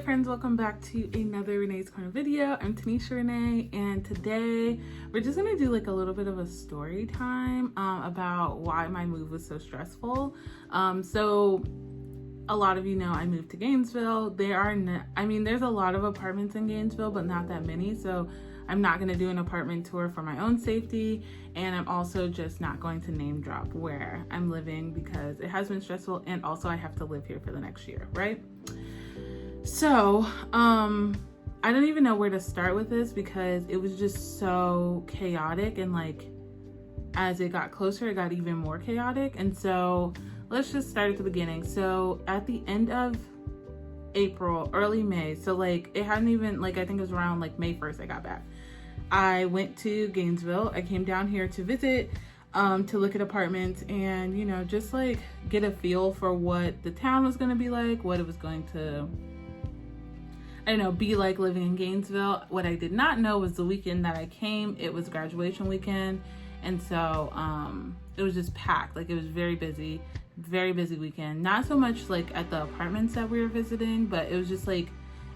Hi friends, welcome back to another Renae's Corner video. I'm Tanisha Renae, and today we're just gonna do like a little bit of a story time about why my move was so stressful. So a lot of you know I moved to Gainesville. There's a lot of apartments in Gainesville, but not that many. So I'm not gonna do an apartment tour for my own safety, and I'm also just not going to name drop where I'm living because it has been stressful, and also I have to live here for the next year, right? So, I don't even know where to start with this because it was just so chaotic, and like as it got closer, it got even more chaotic. And so let's just start at the beginning. So at the end of April, early May, so like it hadn't even, like I think it was around like May 1st I got back. I went to Gainesville. I came down here to visit, to look at apartments and, you know, just like get a feel for what the town was going to be like, what it was going to, I don't know, be like living in Gainesville. What I did not know was the weekend that I came, it was graduation weekend. And so it was just packed. Like it was very busy weekend. Not so much like at the apartments that we were visiting, but it was just like,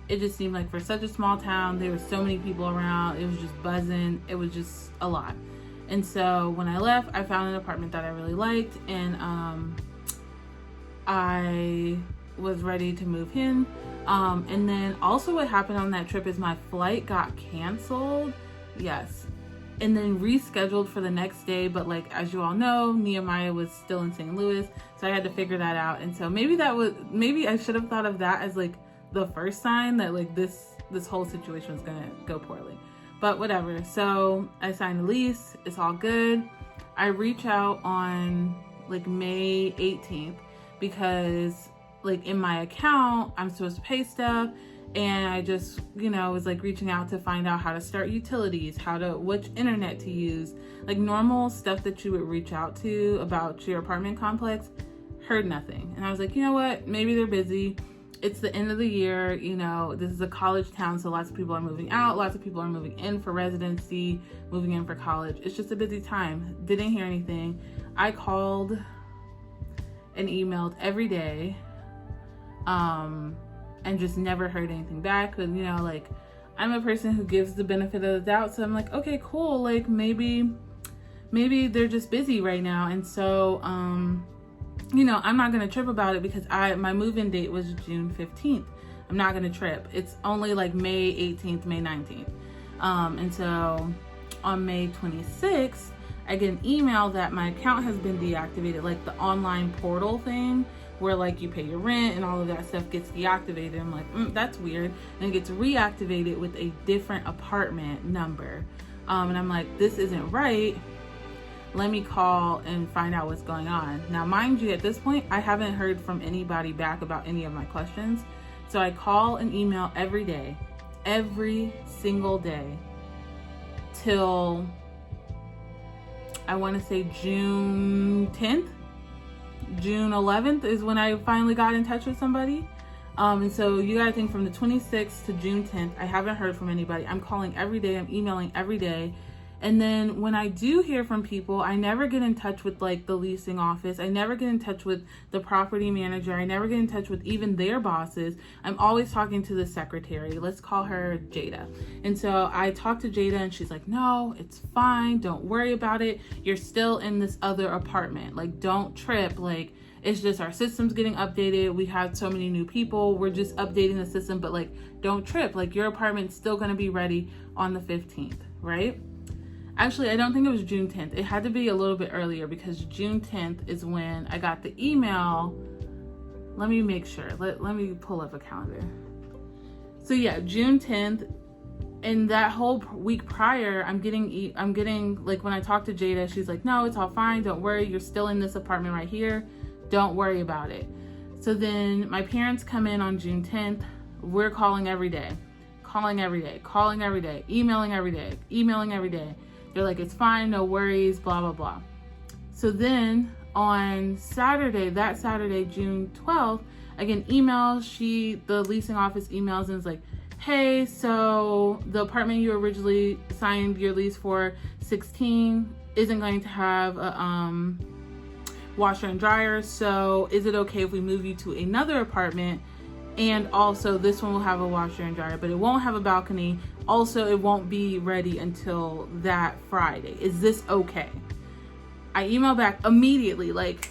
it just seemed like for such a small town, there were so many people around. It was just buzzing. It was just a lot. And so when I left, I found an apartment that I really liked, and I was ready to move in. And then also what happened on that trip is my flight got canceled. Yes. And then rescheduled for the next day. But like, as you all know, Nehemiah was still in St. Louis. So I had to figure that out. And so maybe I should have thought of that as like the first sign that like this whole situation was gonna go poorly. But whatever. So I signed the lease. It's all good. I reach out on like May 18th because like in my account, I'm supposed to pay stuff. And I just, you know, was like reaching out to find out how to start utilities, which internet to use, like normal stuff that you would reach out to about your apartment complex. Heard nothing. And I was like, you know what? Maybe they're busy. It's the end of the year. You know, this is a college town, so lots of people are moving out. Lots of people are moving in for residency, moving in for college. It's just a busy time. Didn't hear anything. I called and emailed every day. And just never heard anything back. But, you know, like I'm a person who gives the benefit of the doubt. So I'm like, okay, cool. Like maybe they're just busy right now. And so, you know, I'm not going to trip about it because my move-in date was June 15th. I'm not going to trip. It's only like May 18th, May 19th. And so on May 26th, I get an email that my account has been deactivated, like the online portal thing where like you pay your rent and all of that stuff gets deactivated. I'm like, that's weird. And it gets reactivated with a different apartment number. And I'm like, this isn't right. Let me call and find out what's going on. Now, mind you, at this point, I haven't heard from anybody back about any of my questions. So I call and email every day, every single day till I want to say June 10th. June 11th is when I finally got in touch with somebody. And so you gotta think from the 26th to June 10th, I haven't heard from anybody. I'm calling every day, I'm emailing every day. And then when I do hear from people, I never get in touch with like the leasing office. I never get in touch with the property manager. I never get in touch with even their bosses. I'm always talking to the secretary. Let's call her Jada. And so I talked to Jada and she's like, no, it's fine. Don't worry about it. You're still in this other apartment. Like, don't trip. Like, it's just our system's getting updated. We had so many new people. We're just updating the system, but like, don't trip. Like, your apartment's still going to be ready on the 15th, right? Actually, I don't think it was June 10th. It had to be a little bit earlier because June 10th is when I got the email. Let me make sure. Let me pull up a calendar. So yeah, June 10th. And that whole week prior, I'm getting like when I talked to Jada, she's like, no, it's all fine. Don't worry. You're still in this apartment right here. Don't worry about it. So then my parents come in on June 10th. We're calling every day, emailing every day. They're like, it's fine, no worries, blah, blah, blah. So then on Saturday, June 12th, I get an email. The leasing office emails and is like, hey, so the apartment you originally signed your lease for, 16, isn't going to have a washer and dryer. So is it okay if we move you to another apartment And also this one will have a washer and dryer, but it won't have a balcony. Also, it won't be ready until that Friday. Is this okay? I emailed back immediately, like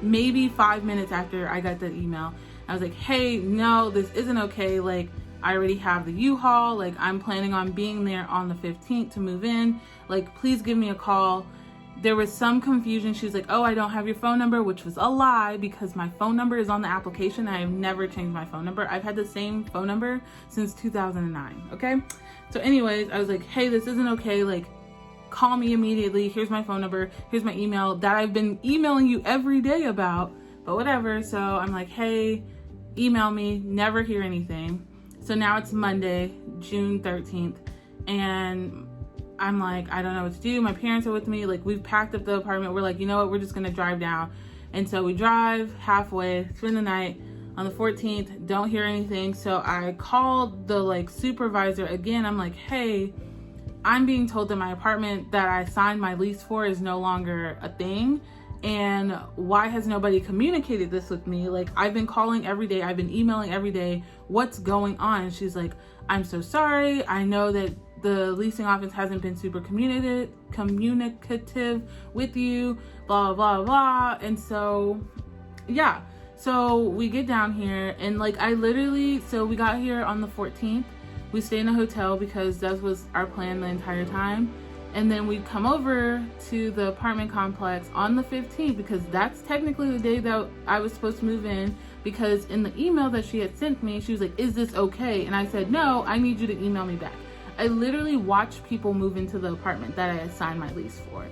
maybe 5 minutes after I got the email. I was like, hey, no, this isn't okay. Like, I already have the U-Haul. Like, I'm planning on being there on the 15th to move in. Like, please give me a call. There was some confusion. She's like, oh, I don't have your phone number, which was a lie because my phone number is on the application. I have never changed my phone number. I've had the same phone number since 2009, okay? So anyways, I was like, hey, this isn't okay. Like, call me immediately. Here's my phone number. Here's my email that I've been emailing you every day about, but whatever. So I'm like, hey, email me. Never hear anything. So now it's Monday, June 13th, and I'm like, I don't know what to do. My parents are with me. Like, we've packed up the apartment. We're like, you know what? We're just going to drive down. And so we drive halfway, spend the night. On the 14th, don't hear anything. So I called the like supervisor again. I'm like, hey, I'm being told that my apartment that I signed my lease for is no longer a thing. And why has nobody communicated this with me? Like, I've been calling every day. I've been emailing every day. What's going on? And she's like, I'm so sorry. I know that the leasing office hasn't been super communicative with you, blah, blah, blah. And so, yeah. So we get down here and like, so we got here on the 14th. We stay in a hotel because that was our plan the entire time. And then we come over to the apartment complex on the 15th because that's technically the day that I was supposed to move in, because in the email that she had sent me, she was like, is this okay? And I said, no, I need you to email me back. I literally watched people move into the apartment that I had signed my lease for.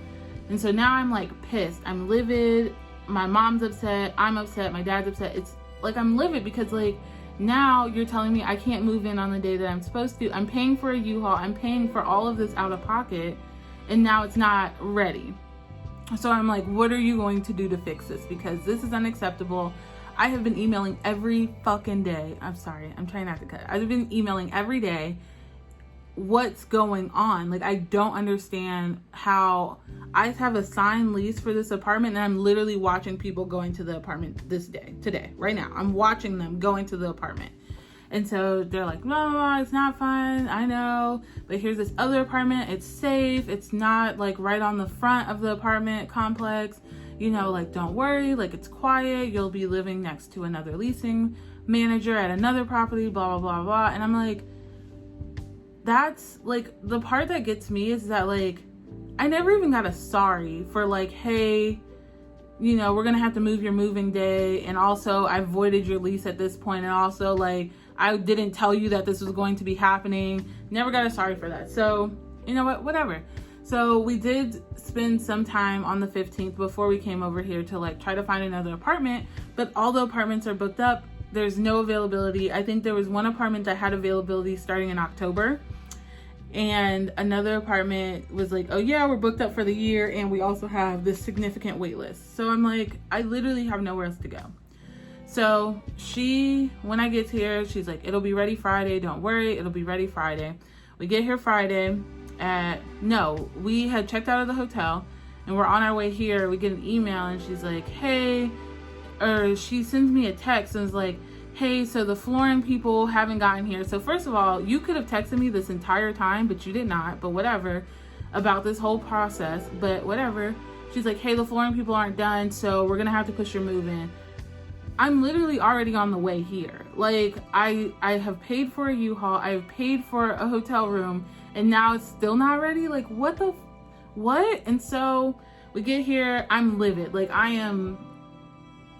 And so now I'm like pissed. I'm livid. My mom's upset. I'm upset. My dad's upset. It's like, I'm livid because like, now you're telling me I can't move in on the day that I'm supposed to. I'm paying for a U-Haul. I'm paying for all of this out of pocket. And now it's not ready. So I'm like, what are you going to do to fix this? Because this is unacceptable. I have been emailing every fucking day. I'm sorry. I'm trying not to cut. I've been emailing every day. What's going on? Like, I don't understand how I have a signed lease for this apartment and I'm literally watching people going to the apartment today, right now. I'm watching them going to the apartment. And so they're like, no, it's not fun. I know, but here's this other apartment. It's safe. It's not like right on the front of the apartment complex. You know, like, don't worry. Like, it's quiet. You'll be living next to another leasing manager at another property, blah, blah, blah, blah. And I'm like, that's like the part that gets me is that like, I never even got a sorry for like, hey, you know, we're going to have to move your moving day. And also I voided your lease at this point. And also like, I didn't tell you that this was going to be happening. Never got a sorry for that. So you know what, whatever. So we did spend some time on the 15th before we came over here to like try to find another apartment, but all the apartments are booked up. There's no availability. I think there was one apartment that had availability starting in October, and another apartment was like, oh yeah, we're booked up for the year, and we also have this significant wait list. So I'm like, I literally have nowhere else to go. So when I get here, she's like, it'll be ready Friday. Don't worry, it'll be ready Friday. We get here Friday we had checked out of the hotel and we're on our way here. We get an email and she's like, hey, or she sends me a text and is like, hey, so the flooring people haven't gotten here. So first of all, you could have texted me this entire time, but you did not, but whatever, about this whole process, but whatever. She's like, hey, the flooring people aren't done, so we're gonna have to push your move in. I'm literally already on the way here. Like, I have paid for a U-Haul, I have paid for a hotel room, and now it's still not ready? Like, what? And so we get here, I'm livid. Like, I am,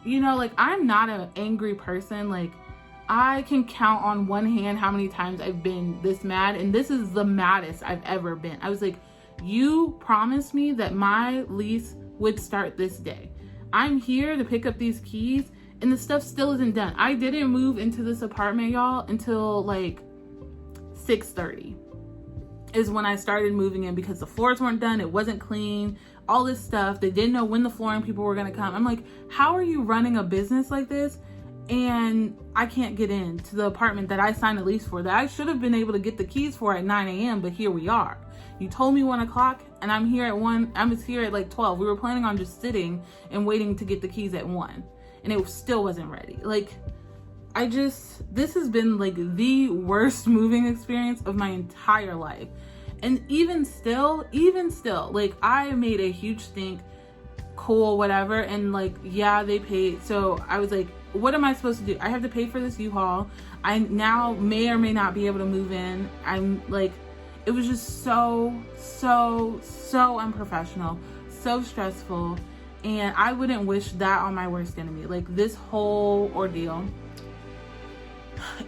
you know, like, I'm not an angry person. Like, I can count on one hand how many times I've been this mad, and this is the maddest I've ever been. I was like, you promised me that my lease would start this day. I'm here to pick up these keys, and the stuff still isn't done. I didn't move into this apartment, y'all, until like 6:30 is when I started moving in, because the floors weren't done, it wasn't clean, all this stuff. They didn't know when the flooring people were gonna come. I'm like, how are you running a business like this and I can't get into the apartment that I signed a lease for, that I should have been able to get the keys for at 9 a.m., but here we are. You told me 1 o'clock and I'm here at 1, I was here at like 12. We were planning on just sitting and waiting to get the keys at 1, and it still wasn't ready. Like, this has been like the worst moving experience of my entire life. And even still, like I made a huge stink, cool, whatever. And like, yeah, they paid. So I was like, what am I supposed to do? I have to pay for this U-Haul. I now may or may not be able to move in. I'm like, it was just so unprofessional, so stressful. And I wouldn't wish that on my worst enemy, like this whole ordeal.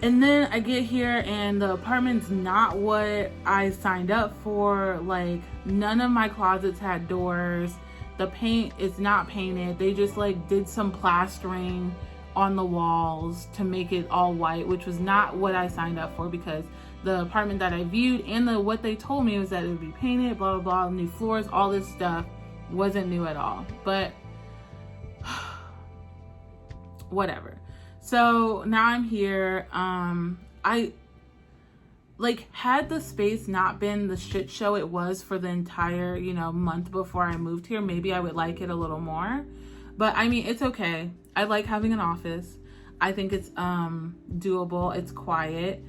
And then I get here and the apartment's not what I signed up for. Like none of my closets had doors. The paint is not painted. They just like did some plastering on the walls to make it all white, which was not what I signed up for, because the apartment that I viewed and what they told me was that it would be painted, blah, blah, blah, new floors, all this stuff wasn't new at all. But whatever. So now I'm here. I like, had the space not been the shit show it was for the entire, month before I moved here, maybe I would like it a little more. But I mean, it's okay. I like having an office. I think it's doable. It's quiet.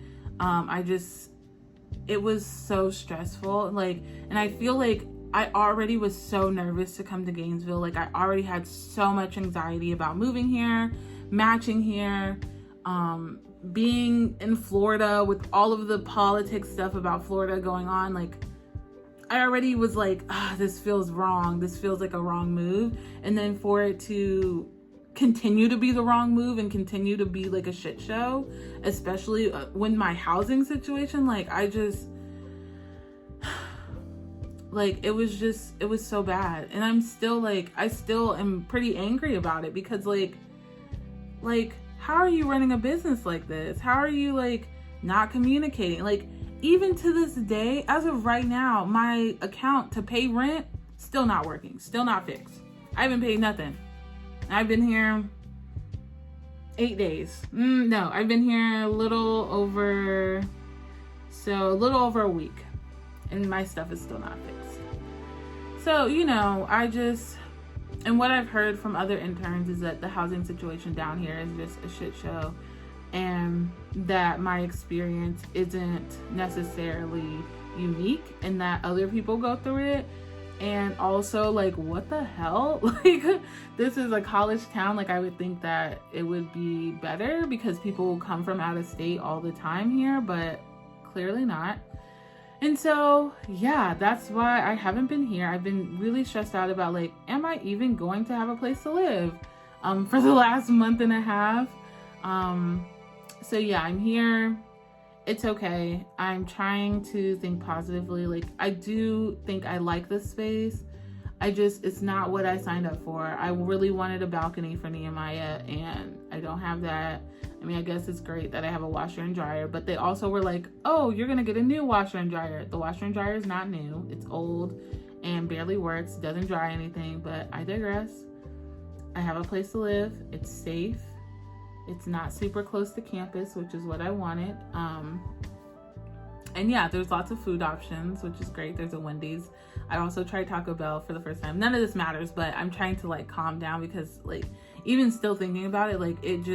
It was so stressful. Like, and I feel like I already was so nervous to come to Gainesville. Like I already had so much anxiety about moving here, matching here, being in Florida with all of the politics stuff about Florida going on. Like I already was like, this feels wrong. This feels like a wrong move. And then for it to continue to be the wrong move and continue to be like a shit show, especially when my housing situation, like I just, like it was so bad. And I'm still like, I still am pretty angry about it, because like how are you running a business like this? How are you like not communicating? Like even to this day, as of right now, my account to pay rent still not working, still not fixed. I haven't paid nothing. I've been here 8 days. No, I've been here a little over a week, and my stuff is still not fixed. So, and what I've heard from other interns is that the housing situation down here is just a shit show, and that my experience isn't necessarily unique, and that other people go through it. And also, like, what the hell? Like, this is a college town. Like, I would think that it would be better because people come from out of state all the time here, but clearly not. And so, yeah, that's why I haven't been here. I've been really stressed out about, like, am I even going to have a place to live for the last month and a half? So, yeah, I'm here. It's okay. I'm trying to think positively. Like, I do think I like this space. It's not what I signed up for. I really wanted a balcony for Nehemiah, and I don't have that. I mean, I guess it's great that I have a washer and dryer, but they also were like, oh, you're gonna get a new washer and dryer. The washer and dryer is not new. It's old and barely works, doesn't dry anything, but I digress. I have a place to live. It's safe. It's not super close to campus, which is what I wanted. And yeah, there's lots of food options, which is great. There's a Wendy's. I also tried Taco Bell for the first time. None of this matters, but I'm trying to like calm down, because like even still thinking about it, like it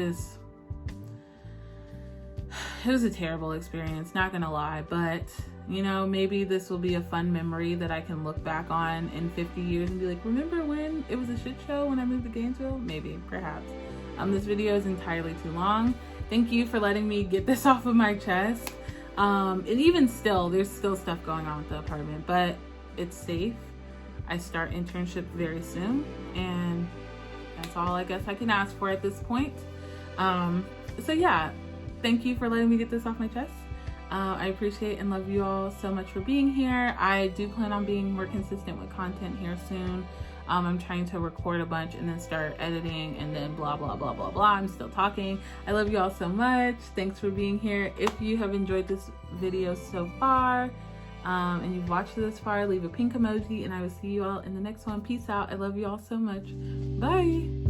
was a terrible experience, not gonna lie. But maybe this will be a fun memory that I can look back on in 50 years and be like, remember when it was a shit show when I moved to Gainesville? Maybe, perhaps. This video is entirely too long. Thank you for letting me get this off of my chest. And even still, there's still stuff going on with the apartment, but it's safe. I start internship very soon, and that's all I guess I can ask for at this point. So yeah, thank you for letting me get this off my chest. I appreciate and love you all so much for being here. I do plan on being more consistent with content here soon. I'm trying to record a bunch and then start editing, and then blah, blah, blah, blah, blah. I'm still talking. I love you all so much. Thanks for being here. If you have enjoyed this video so far, and you've watched this far, leave a pink emoji, and I will see you all in the next one. Peace out. I love you all so much. Bye.